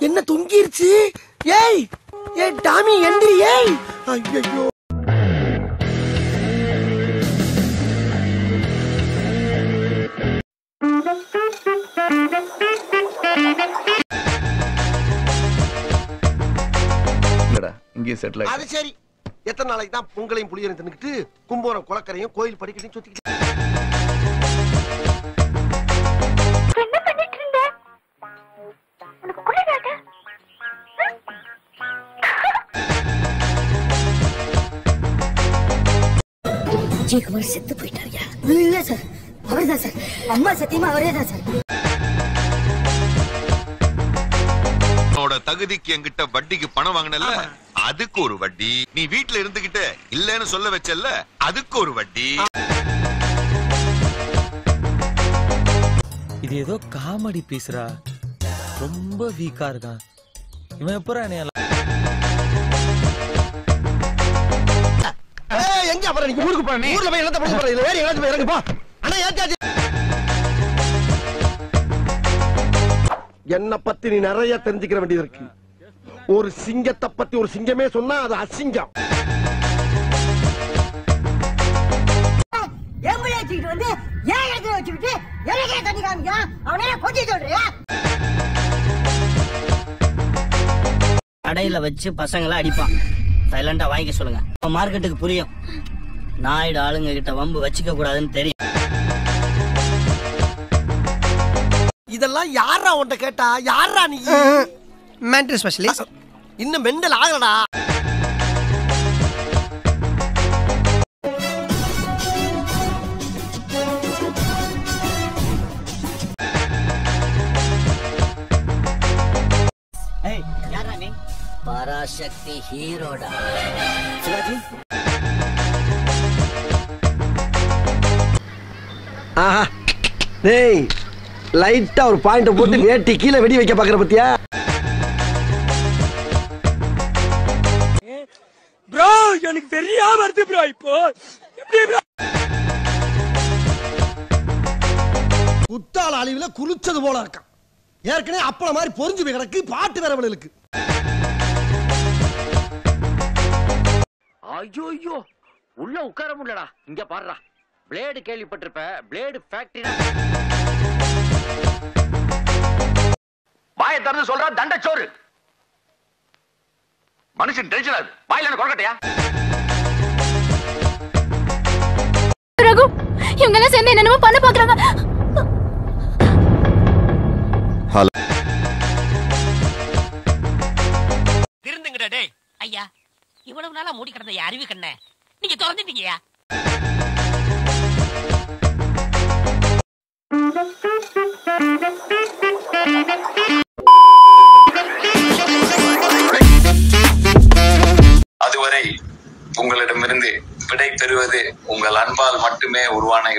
என்ன தொங்கிருச்சு? ஏய் ஏய் டாமி எந்திரி. ஏய் ஐயோ இங்கே செட்டில். அது சரி. எத்தனை நாளைக்கு தான் பொங்கலையும் புளியரையும் தின்னுக்கிட்டு கும்போரம் குளக்கரையும் கோயில் படிக்கட்டையும் சுத்திக்கிட்டு என்ன பண்ணிட்டு இருந்த? உனக்கு குளிராதா? விஜயகுமார் செத்து போயிட்டாரியா? இல்ல சார், அவர்தான் சார். அம்மா சத்தியமா அவரே தான் சார். தகுதிக்கு என்கிட்ட வட்டிக்கு பணம் வாங்கினல, அதுக்கு ஒரு வட்டி. நீ வீட்டுல இருந்துகிட்டு இல்லன்னு சொல்ல வச்சல்ல, அதுக்கு ஒரு வட்டி. இது ஏதோ காமெடி பீஸ்ரா, ரொம்ப வீக்கா இருக்கான் இவன். எப்பறம் எங்க அப்புறம் நீங்க ஊருக்கு போறேன். ஊர்ல போய் என்னத்த பண்ண போறீங்க? இல்ல வேற எங்கயாச்சும் போய் இறங்குப்பா. அண்ணா ஏத்தாச்சு. என்ன பத்தி நீ நிறைய தெரிஞ்சுக்கிற வேண்டியது இருக்கு. ஒரு சிங்கத்தை பத்தி ஒரு சிங்கமே சொன்னா அது அசிங்கம். எம்பளை வச்சுக்கிட்டு வந்து ஏன் இடத்துல வச்சுக்கிட்டு எனக்கே தண்ணி காமிக்கான். அவனே கொஞ்சம் சொல்றியா? கடையில வச்சு பசங்களை அடிப்பான். சைலண்டா வாங்கிக்க சொல்லுங்க. மார்க்கெட்டுக்கு புரியும். நாயுடு ஆளுங்க கிட்ட வம்பு வச்சுக்க கூடாதுன்னு தெரியும். இதெல்லாம் யாரா உன்கிட்ட கேட்டா? யாரா நீ? Mental specialist. இன்னும் மெண்டல் ஆகலடா. ஏய் யாரா நீ? பராசக்தி ஹீரோடா. சிவாஜி ஆஹா டேய், லைட்டா ஒரு பாயிண்ட் போட்டு வேட்டி கீழே வெடி வைக்க பாக்குற பத்தியா? ப்ரோ எனக்கு தெரியாம வருது ப்ரோ. இப்போ குத்தால அழிவுல குளிச்சது போல இருக்கான். ஏற்கனவே அப்பள மாதிரி பொறிஞ்சு போய் கிடக்கு. பாட்டு வேற இருக்கு. ஐயோ உள்ள உட்கார முடியலடா. இங்க பாருடா, பிளேடு கேள்விப்பட்டிருப்ப. Blade factory. வாயை திறந்து சொல்றா, தண்டச்சோறு. மனுஷன் டென்ஷன் ஆகுது. வாயில கொள்ளக்கட்டையா? ரகு, இவங்க எல்லாம் சேர்ந்து என்னென்னமோ பண்ண பாக்குறாங்க. திருந்துங்கடா டேய். ஐயா, இவ்வளவு நாளா மூடி கிடந்த அறிவு கண்ண நீங்க திறந்துட்டீங்கயா. அதுவரை உங்களிடமிருந்து விடை பெறுவது உங்கள் அன்பால் மட்டுமே உருவான.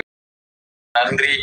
நன்றி,